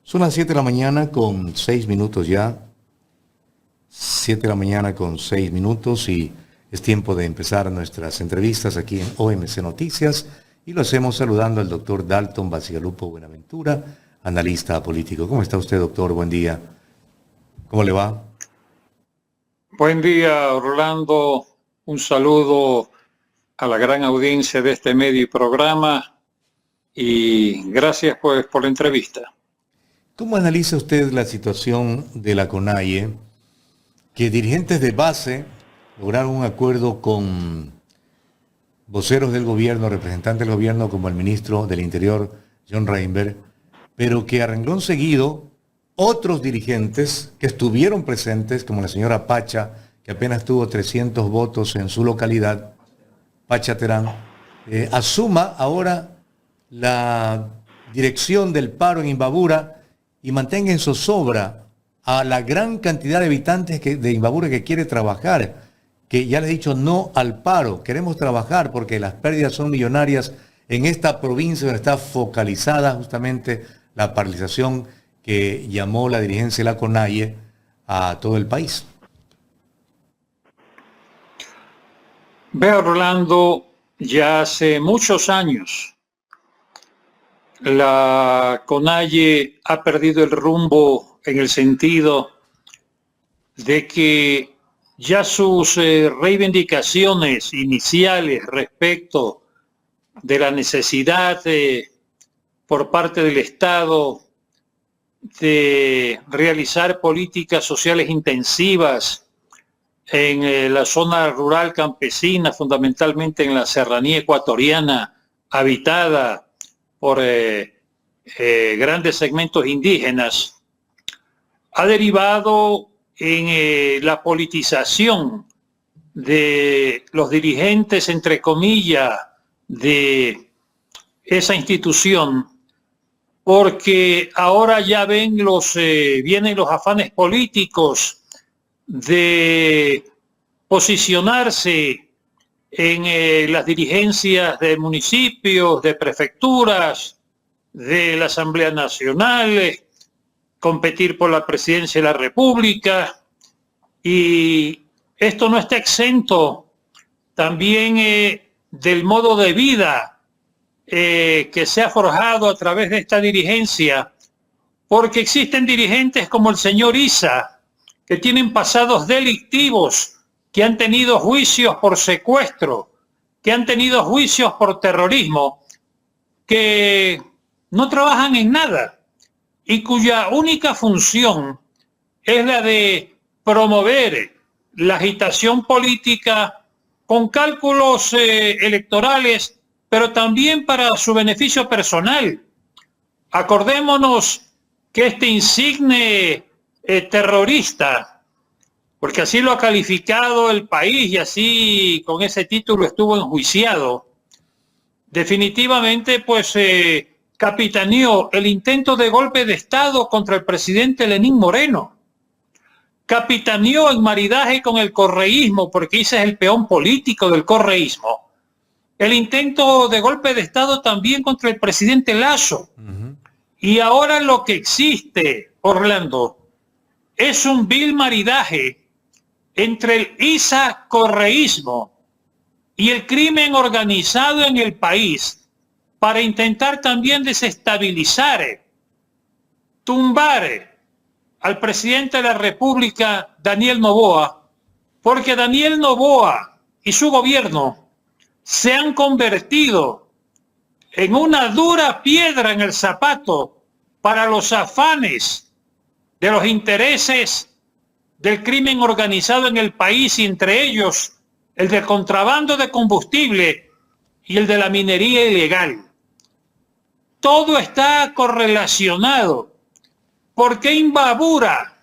Son las 7 de la mañana con 6 minutos ya. 7 de la mañana con 6 minutos y es tiempo de empezar nuestras entrevistas aquí en OMC Noticias y lo hacemos saludando al doctor Dalton Bacigalupo Buenaventura, analista político. ¿Cómo está usted, doctor? Buen día. ¿Cómo le va? Buen día, Orlando. Un saludo a la gran audiencia de este medio y programa y gracias pues por la entrevista. ¿Cómo analiza usted la situación de la CONAIE, que dirigentes de base lograron un acuerdo con voceros del gobierno, representantes del gobierno como el ministro del Interior, John Reinberg, pero que a renglón seguido otros dirigentes que estuvieron presentes, como la señora Pacha, que apenas tuvo 300 votos en su localidad, Pacha Terán, asuma ahora la dirección del paro en Imbabura y mantenga en zozobra a la gran cantidad de habitantes de Imbabura que quiere trabajar, que ya les he dicho no al paro, queremos trabajar porque las pérdidas son millonarias en esta provincia donde está focalizada justamente la paralización que llamó la dirigencia de la CONAIE a todo el país. Vea, Orlando, ya hace muchos años la CONAIE ha perdido el rumbo en el sentido de que ya sus reivindicaciones iniciales respecto de la necesidad por parte del Estado de realizar políticas sociales intensivas en la zona rural campesina, fundamentalmente en la serranía ecuatoriana, habitada por grandes segmentos indígenas, ha derivado en la politización de los dirigentes, entre comillas, de esa institución, porque ahora ya vienen los afanes políticos de posicionarse en las dirigencias de municipios, de prefecturas, de la Asamblea Nacional, competir por la presidencia de la República, y esto no está exento también del modo de vida que se ha forjado a través de esta dirigencia, porque existen dirigentes como el señor Issa, que tienen pasados delictivos, que han tenido juicios por secuestro, que han tenido juicios por terrorismo, que no trabajan en nada y cuya única función es la de promover la agitación política con cálculos electorales, pero también para su beneficio personal. Acordémonos que este insigne terrorista, porque así lo ha calificado el país y así con ese título estuvo enjuiciado, definitivamente pues capitaneó el intento de golpe de Estado contra el presidente Lenín Moreno, capitaneó en maridaje con el correísmo, porque ese es el peón político del correísmo, el intento de golpe de Estado también contra el presidente Lasso. Y ahora lo que existe, Orlando, es un vil maridaje entre el Issa correísmo y el crimen organizado en el país para intentar también desestabilizar, tumbar al presidente de la República, Daniel Noboa, porque Daniel Noboa y su gobierno se han convertido en una dura piedra en el zapato para los afanes de los intereses del crimen organizado en el país, y entre ellos el del contrabando de combustible y el de la minería ilegal. Todo está correlacionado, porque Imbabura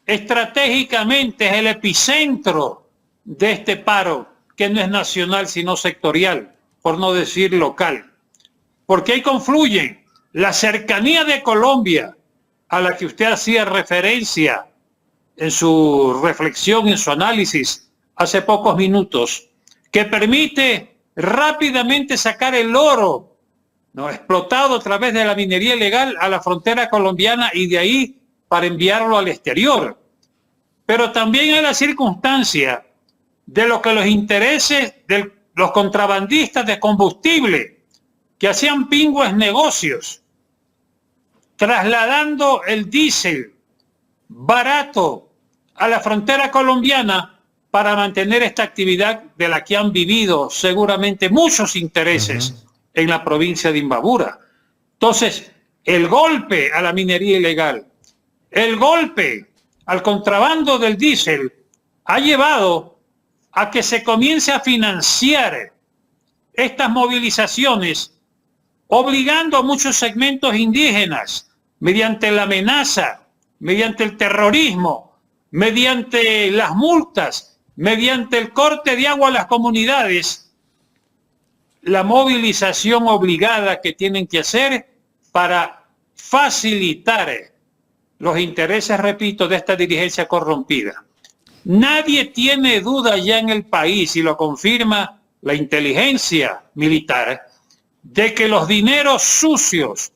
estratégicamente es el epicentro de este paro, que no es nacional sino sectorial, por no decir local, porque ahí confluyen la cercanía de Colombia, a la que usted hacía referencia en su reflexión, en su análisis hace pocos minutos, que permite rápidamente sacar el oro ¿no? Explotado a través de la minería ilegal a la frontera colombiana y de ahí para enviarlo al exterior. Pero también hay la circunstancia de lo que los intereses de los contrabandistas de combustible que hacían pingües negocios, trasladando el diésel barato a la frontera colombiana para mantener esta actividad de la que han vivido seguramente muchos intereses en la provincia de Imbabura. Entonces, el golpe a la minería ilegal, el golpe al contrabando del diésel ha llevado a que se comience a financiar estas movilizaciones, obligando a muchos segmentos indígenas mediante la amenaza, mediante el terrorismo, mediante las multas, mediante el corte de agua a las comunidades, la movilización obligada que tienen que hacer para facilitar los intereses, repito, de esta dirigencia corrompida. Nadie tiene duda ya en el país, y lo confirma la inteligencia militar, de que los dineros sucios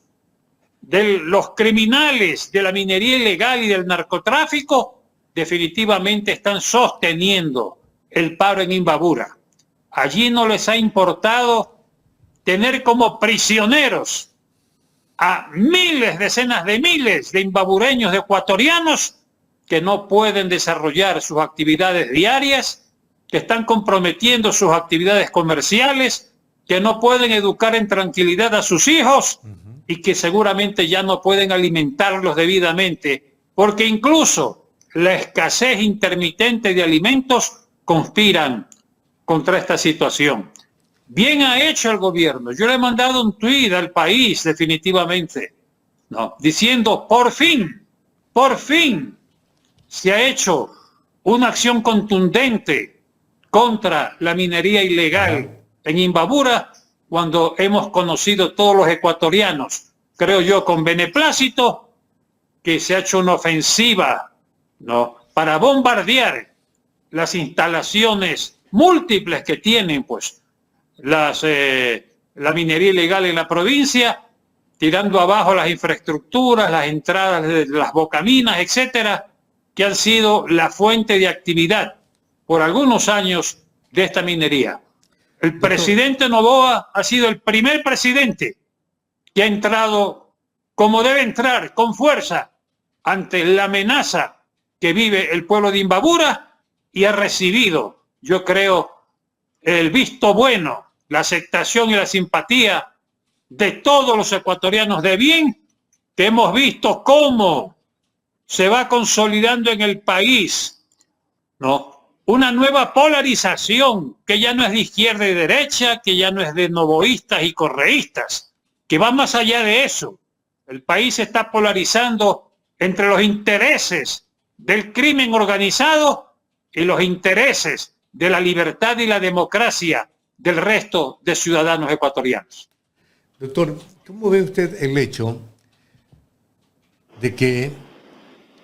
de los criminales de la minería ilegal y del narcotráfico definitivamente están sosteniendo el paro en Imbabura. Allí no les ha importado tener como prisioneros a miles, decenas de miles de imbabureños, de ecuatorianos, que no pueden desarrollar sus actividades diarias, que están comprometiendo sus actividades comerciales, que no pueden educar en tranquilidad a sus hijos y que seguramente ya no pueden alimentarlos debidamente, porque incluso la escasez intermitente de alimentos conspiran contra esta situación. Bien ha hecho el gobierno. Yo le he mandado un tuit al país definitivamente, ¿no?, diciendo por fin se ha hecho una acción contundente contra la minería ilegal en Imbabura, cuando hemos conocido todos los ecuatorianos, creo yo, con beneplácito, que se ha hecho una ofensiva, ¿no?, para bombardear las instalaciones múltiples que tienen pues la minería ilegal en la provincia, tirando abajo las infraestructuras, las entradas de las bocaminas, etcétera, que han sido la fuente de actividad por algunos años de esta minería. El presidente Noboa ha sido el primer presidente que ha entrado como debe entrar, con fuerza, ante la amenaza que vive el pueblo de Imbabura, y ha recibido, yo creo, el visto bueno, la aceptación y la simpatía de todos los ecuatorianos de bien, que hemos visto cómo se va consolidando en el país, ¿no?, una nueva polarización que ya no es de izquierda y derecha, que ya no es de novoístas y correístas, que va más allá de eso. El país se está polarizando entre los intereses del crimen organizado y los intereses de la libertad y la democracia del resto de ciudadanos ecuatorianos. Doctor, ¿cómo ve usted el hecho de que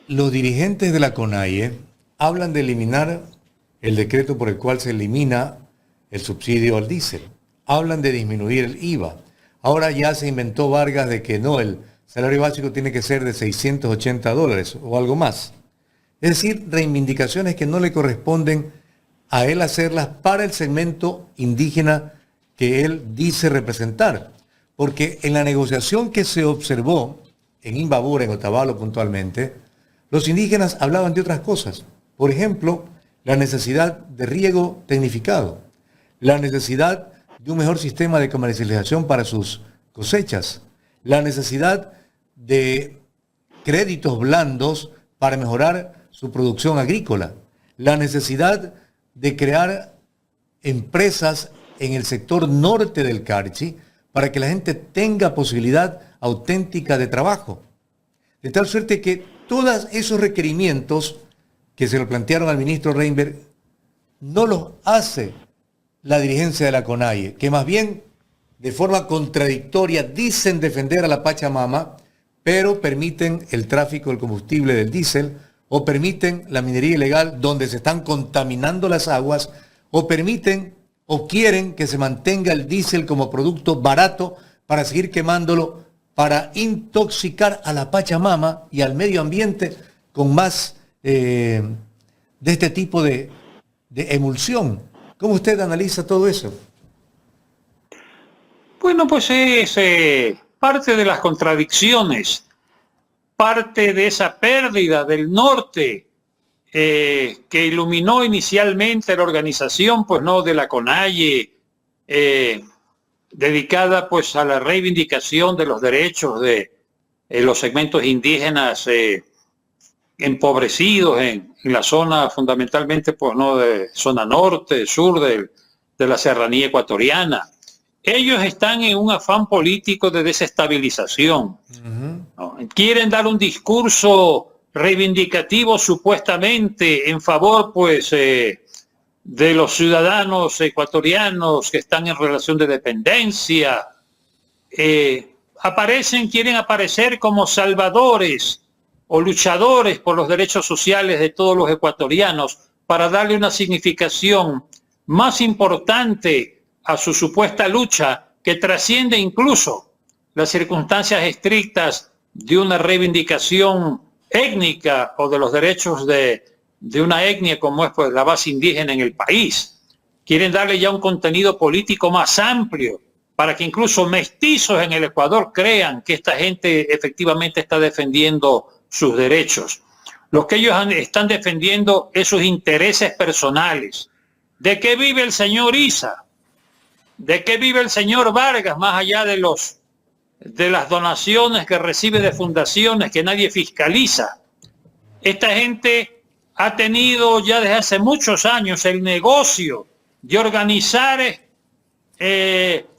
los dirigentes de la CONAIE hablan de eliminar el decreto por el cual se elimina el subsidio al diésel? Hablan de disminuir el IVA. Ahora ya se inventó Vargas de que no, el salario básico tiene que ser de $680 o algo más. Es decir, reivindicaciones que no le corresponden a él hacerlas para el segmento indígena que él dice representar. Porque en la negociación que se observó en Imbabura, en Otavalo puntualmente, los indígenas hablaban de otras cosas. Por ejemplo, la necesidad de riego tecnificado, la necesidad de un mejor sistema de comercialización para sus cosechas, la necesidad de créditos blandos para mejorar su producción agrícola, la necesidad de crear empresas en el sector norte del Carchi para que la gente tenga posibilidad auténtica de trabajo. De tal suerte que todos esos requerimientos que se lo plantearon al ministro Reinberg no los hace la dirigencia de la CONAIE, que más bien de forma contradictoria dicen defender a la Pachamama, pero permiten el tráfico del combustible del diésel, o permiten la minería ilegal donde se están contaminando las aguas, o permiten o quieren que se mantenga el diésel como producto barato para seguir quemándolo, para intoxicar a la Pachamama y al medio ambiente con más de este tipo de emulsión. ¿Cómo usted analiza todo eso? Bueno, pues es parte de las contradicciones, parte de esa pérdida del norte que iluminó inicialmente la organización, pues no, de la CONAIE, dedicada pues a la reivindicación de los derechos de los segmentos indígenas empobrecidos en la zona fundamentalmente pues no de zona norte, sur de la serranía ecuatoriana. Ellos están en un afán político de desestabilización. ¿No? Quieren dar un discurso reivindicativo supuestamente en favor pues de los ciudadanos ecuatorianos que están en relación de dependencia. Quieren aparecer como salvadores o luchadores por los derechos sociales de todos los ecuatorianos para darle una significación más importante a su supuesta lucha que trasciende incluso las circunstancias estrictas de una reivindicación étnica o de los derechos de una etnia como es pues la base indígena en el país. Quieren darle ya un contenido político más amplio para que incluso mestizos en el Ecuador crean que esta gente efectivamente está defendiendo sus derechos. Lo que ellos están defendiendo es sus intereses personales. ¿De qué vive el señor Issa? ¿De qué vive el señor Vargas, más allá de las donaciones que recibe de fundaciones que nadie fiscaliza? Esta gente ha tenido ya desde hace muchos años el negocio de organizar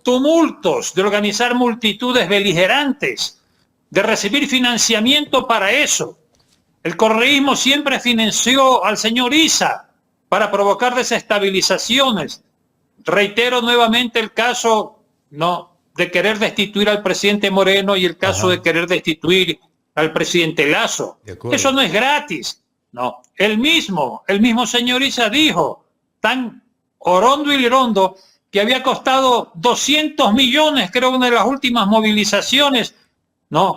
tumultos, de organizar multitudes beligerantes, de recibir financiamiento para eso. El correísmo siempre financió al señor Issa para provocar desestabilizaciones. Reitero nuevamente el caso de querer destituir al presidente Moreno y el caso de querer destituir al presidente Lazo. Eso no es gratis. No, el mismo señor Issa dijo, tan orondo y lirondo, que había costado 200 millones, creo, una de las últimas movilizaciones,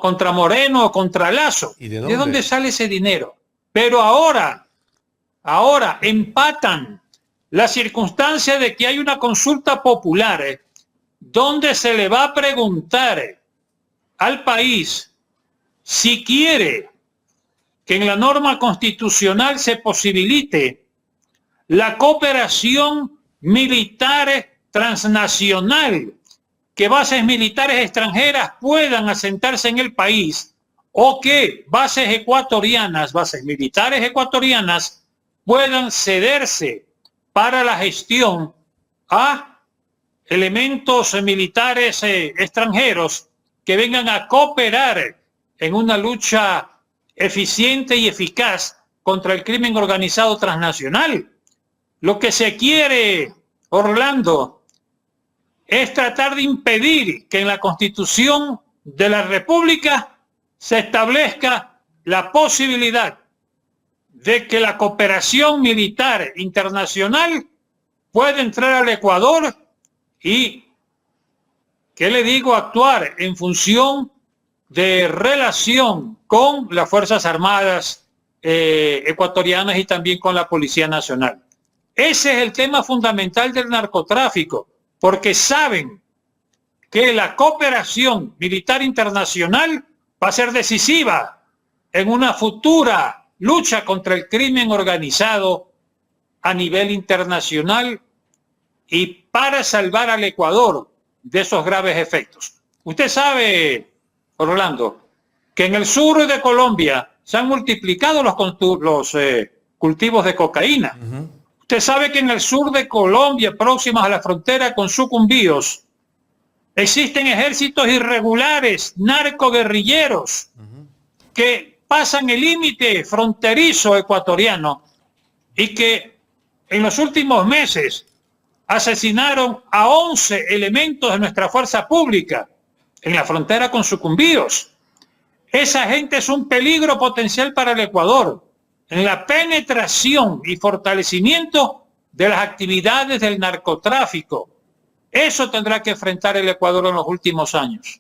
contra Moreno o contra Lazo. ¿Y de dónde sale ese dinero? Pero ahora empatan la circunstancia de que hay una consulta popular donde se le va a preguntar al país si quiere que en la norma constitucional se posibilite la cooperación militar transnacional, que bases militares extranjeras puedan asentarse en el país o que bases militares ecuatorianas puedan cederse para la gestión a elementos militares extranjeros que vengan a cooperar en una lucha eficiente y eficaz contra el crimen organizado transnacional. Lo que se quiere, Orlando, es tratar de impedir que en la Constitución de la República se establezca la posibilidad de que la cooperación militar internacional pueda entrar al Ecuador y, ¿qué le digo?, actuar en función de relación con las Fuerzas Armadas ecuatorianas y también con la Policía Nacional. Ese es el tema fundamental del narcotráfico, porque saben que la cooperación militar internacional va a ser decisiva en una futura lucha contra el crimen organizado a nivel internacional y para salvar al Ecuador de esos graves efectos. Usted sabe, Orlando, que en el sur de Colombia se han multiplicado los cultivos de cocaína. Usted sabe que en el sur de Colombia, próximas a la frontera con Sucumbíos, existen ejércitos irregulares, narcoguerrilleros, que pasan el límite fronterizo ecuatoriano y que en los últimos meses asesinaron a 11 elementos de nuestra fuerza pública en la frontera con Sucumbíos. Esa gente es un peligro potencial para el Ecuador en la penetración y fortalecimiento de las actividades del narcotráfico Eso tendrá que enfrentar el Ecuador en los últimos años,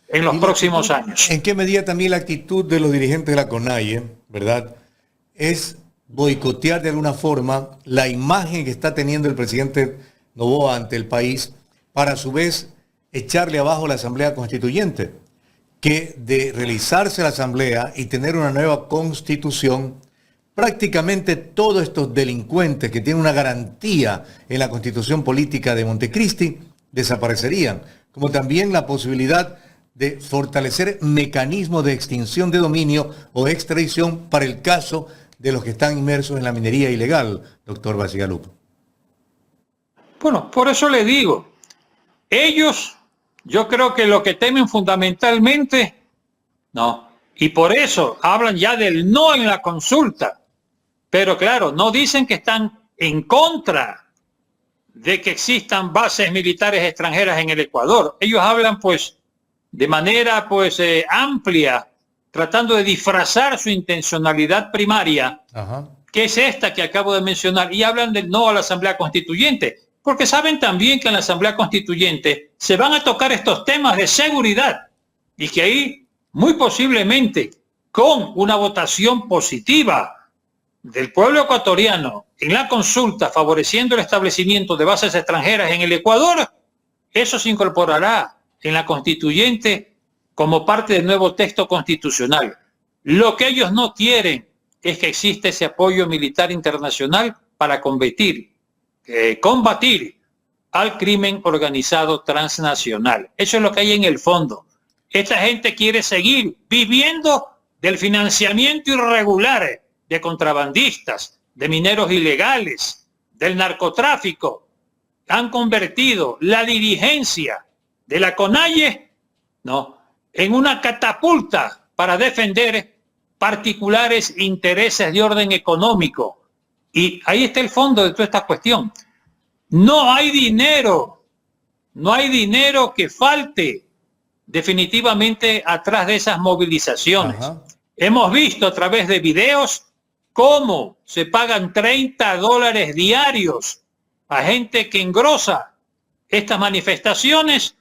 en los próximos años. ¿En qué medida también la actitud de los dirigentes de la CONAIE, verdad, es boicotear de alguna forma la imagen que está teniendo el presidente Noboa ante el país para a su vez echarle abajo la Asamblea Constituyente? Que de realizarse la Asamblea y tener una nueva Constitución, prácticamente todos estos delincuentes que tienen una garantía en la Constitución Política de Montecristi desaparecerían, como también la posibilidad de fortalecer mecanismos de extinción de dominio o extradición para el caso de los que están inmersos en la minería ilegal, doctor Bacigalupo. Bueno, por eso le digo, ellos, yo creo que lo que temen fundamentalmente, no, y por eso hablan ya del no en la consulta, pero claro, no dicen que están en contra de que existan bases militares extranjeras en el Ecuador. Ellos hablan pues de manera pues amplia, tratando de disfrazar su intencionalidad primaria, que es esta que acabo de mencionar, y hablan del no a la Asamblea Constituyente, porque saben también que en la Asamblea Constituyente se van a tocar estos temas de seguridad y que ahí muy posiblemente con una votación positiva del pueblo ecuatoriano en la consulta favoreciendo el establecimiento de bases extranjeras en el Ecuador, eso se incorporará en la Constituyente como parte del nuevo texto constitucional. Lo que ellos no quieren es que exista ese apoyo militar internacional para combatir al crimen organizado transnacional. Eso es lo que hay en el fondo. Esta gente quiere seguir viviendo del financiamiento irregular de contrabandistas, de mineros ilegales, del narcotráfico. Han convertido la dirigencia de la CONAIE, no, en una catapulta para defender particulares intereses de orden económico. Y ahí está el fondo de toda esta cuestión. No hay dinero que falte definitivamente atrás de esas movilizaciones. Hemos visto a través de videos cómo se pagan $30 diarios a gente que engrosa estas manifestaciones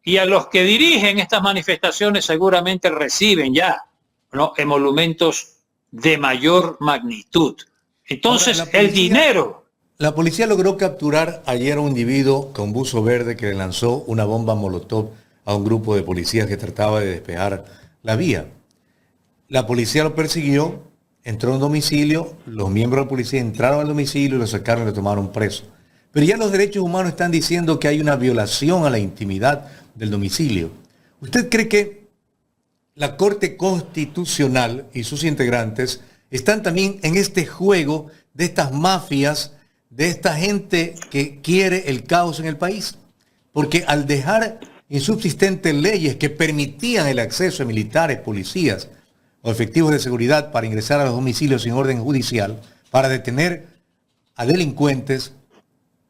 y a los que dirigen estas manifestaciones seguramente reciben ya, ¿no?, emolumentos de mayor magnitud. Entonces, ahora, el dinero... La policía logró capturar ayer a un individuo con buzo verde que le lanzó una bomba molotov a un grupo de policías que trataba de despejar la vía. La policía lo persiguió, entró a un domicilio, los miembros de la policía entraron al domicilio y lo sacaron y lo tomaron preso. Pero ya los derechos humanos están diciendo que hay una violación a la intimidad del domicilio. ¿Usted cree que la Corte Constitucional y sus integrantes están también en este juego de estas mafias, de esta gente que quiere el caos en el país? Porque al dejar insubsistentes leyes que permitían el acceso de militares, policías o efectivos de seguridad para ingresar a los domicilios sin orden judicial, para detener a delincuentes,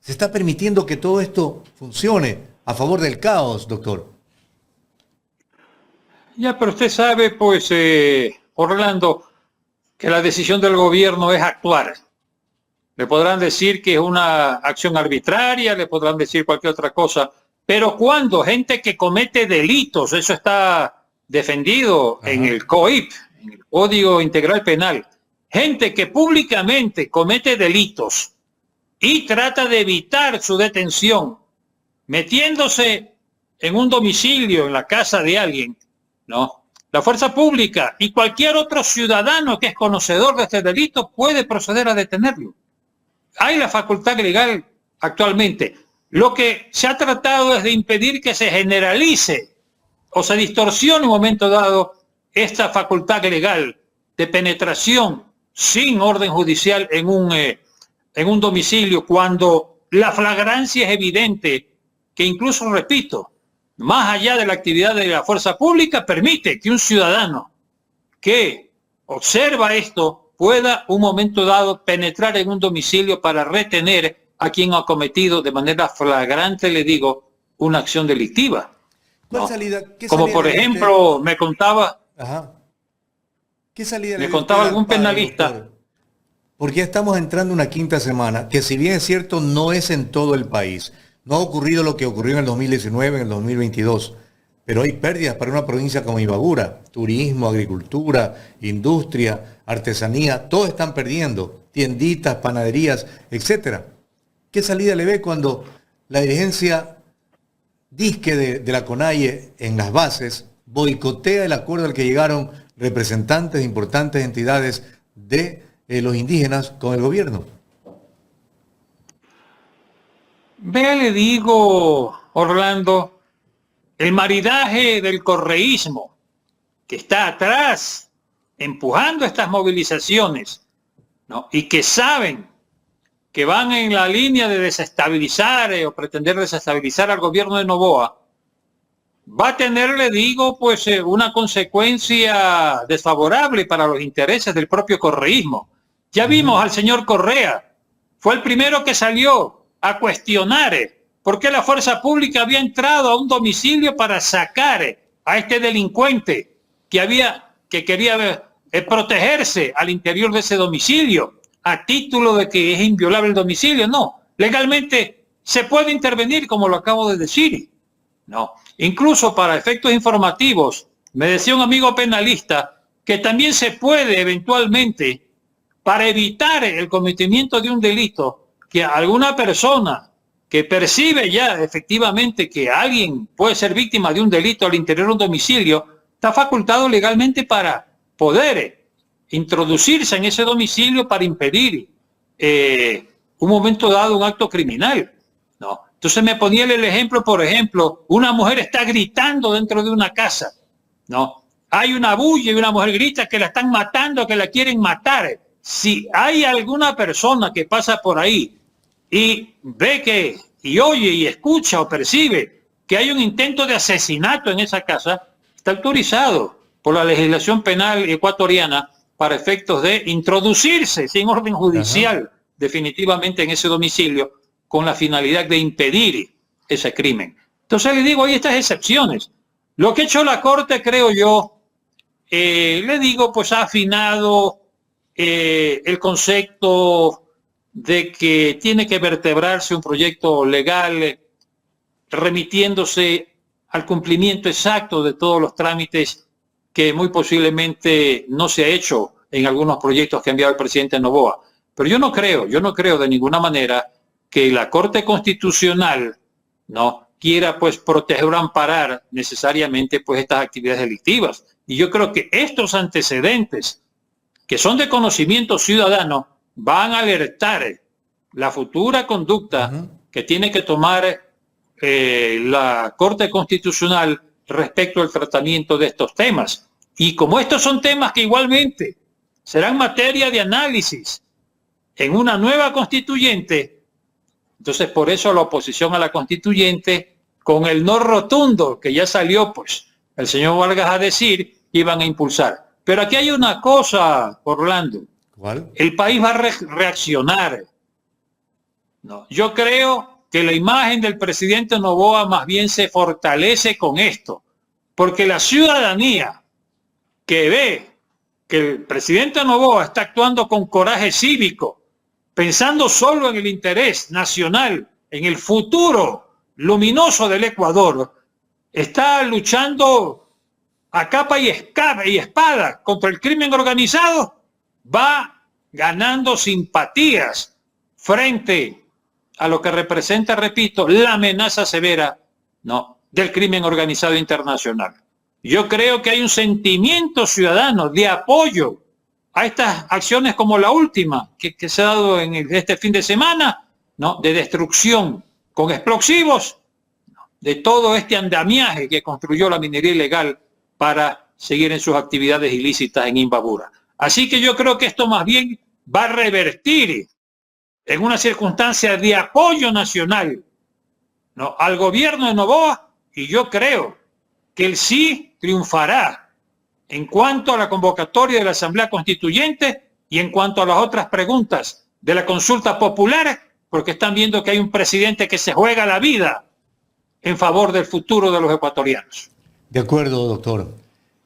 se está permitiendo que todo esto funcione a favor del caos, doctor. Ya, pero usted sabe, pues, Orlando, que la decisión del gobierno es actuar. Le podrán decir que es una acción arbitraria, le podrán decir cualquier otra cosa, pero cuando gente que comete delitos, eso está defendido en el COIP, en el Código Integral Penal, gente que públicamente comete delitos y trata de evitar su detención, metiéndose en un domicilio, en la casa de alguien, ¿no? La fuerza pública y cualquier otro ciudadano que es conocedor de este delito puede proceder a detenerlo. Hay la facultad legal actualmente. Lo que se ha tratado es de impedir que se generalice o se distorsione en un momento dado esta facultad legal de penetración sin orden judicial en un domicilio, cuando la flagrancia es evidente, que incluso, repito, más allá de la actividad de la fuerza pública, permite que un ciudadano que observa esto pueda un momento dado penetrar en un domicilio para retener a quien ha cometido de manera flagrante, le digo, una acción delictiva. ¿No? Como por ejemplo, me contaba... ¿Qué salida me contaba algún penalista? Doctor? Porque ya estamos entrando una quinta semana, que si bien es cierto no es en todo el país, No ha ocurrido lo que ocurrió en el 2019, en el 2022, pero hay pérdidas para una provincia como Imbabura. Turismo, agricultura, industria, artesanía, todos están perdiendo. Tienditas, panaderías, etcétera. ¿Qué salida le ve cuando la dirigencia disque de la CONAIE en las bases boicotea el acuerdo al que llegaron representantes de importantes entidades de los indígenas con el gobierno? Vea, le digo, Orlando, el maridaje del correísmo que está atrás empujando estas movilizaciones, ¿no? Y que saben que van en la línea de desestabilizar o pretender desestabilizar al gobierno de Noboa, va a tener, le digo, pues una consecuencia desfavorable para los intereses del propio correísmo. Ya vimos al señor Correa, fue el primero que salió a cuestionar por qué la fuerza pública había entrado a un domicilio para sacar a este delincuente que quería protegerse al interior de ese domicilio a título de que es inviolable el domicilio. No, legalmente se puede intervenir, como lo acabo de decir. No, incluso para efectos informativos, me decía un amigo penalista que también se puede eventualmente, para evitar el cometimiento de un delito, que alguna persona que percibe ya efectivamente que alguien puede ser víctima de un delito al interior de un domicilio, está facultado legalmente para poder introducirse en ese domicilio para impedir un momento dado un acto criminal. No. Entonces me ponía el ejemplo, por ejemplo, una mujer está gritando dentro de una casa, ¿no? Hay una bulla y una mujer grita que la están matando, que la quieren matar. Si hay alguna persona que pasa por ahí y ve que, y oye y escucha o percibe que hay un intento de asesinato en esa casa, está autorizado por la legislación penal ecuatoriana para efectos de introducirse sin orden judicial definitivamente en ese domicilio con la finalidad de impedir ese crimen. Entonces le digo, hay estas excepciones. Lo que ha hecho la Corte, creo yo, le digo, pues ha afinado el concepto de que tiene que vertebrarse un proyecto legal remitiéndose al cumplimiento exacto de todos los trámites que muy posiblemente no se ha hecho en algunos proyectos que ha enviado el presidente Noboa. Pero yo no creo de ninguna manera que la Corte Constitucional no quiera pues proteger o amparar necesariamente pues estas actividades delictivas. Y yo creo que estos antecedentes que son de conocimiento ciudadano van a alertar la futura conducta que tiene que tomar la Corte Constitucional respecto al tratamiento de estos temas. Y como estos son temas que igualmente serán materia de análisis en una nueva constituyente, entonces por eso la oposición a la constituyente, con el no rotundo que ya salió pues el señor Vargas a decir, iban a impulsar. Pero aquí hay una cosa, Orlando. ¿Cuál? El país va a reaccionar. No, yo creo que la imagen del presidente Noboa más bien se fortalece con esto, porque la ciudadanía que ve que el presidente Noboa está actuando con coraje cívico, pensando solo en el interés nacional, en el futuro luminoso del Ecuador, está luchando a capa y espada contra el crimen organizado, va ganando simpatías frente a lo que representa, repito, la amenaza severa, ¿no?, del crimen organizado internacional. Yo creo que hay un sentimiento ciudadano de apoyo a estas acciones como la última que se ha dado en este fin de semana, ¿no?, de destrucción con explosivos, ¿no?, de todo este andamiaje que construyó la minería ilegal para seguir en sus actividades ilícitas en Imbabura. Así que yo creo que esto más bien va a revertir en una circunstancia de apoyo nacional, ¿no?, al gobierno de Noboa, y yo creo que el sí triunfará en cuanto a la convocatoria de la Asamblea Constituyente y en cuanto a las otras preguntas de la consulta popular, porque están viendo que hay un presidente que se juega la vida en favor del futuro de los ecuatorianos. De acuerdo, doctor.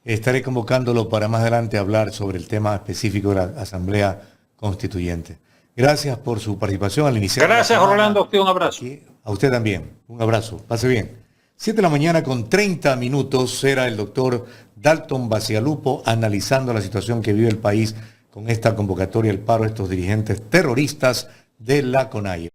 Estaré convocándolo para más adelante hablar sobre el tema específico de la Asamblea Constituyente. Gracias por su participación al iniciar. Gracias, Orlando. A usted un abrazo. Aquí, a usted también. Un abrazo. Pase bien. 7 de la mañana con 30 minutos era el doctor Dalton Bacigalupo analizando la situación que vive el país con esta convocatoria al paro de estos dirigentes terroristas de la CONAIE.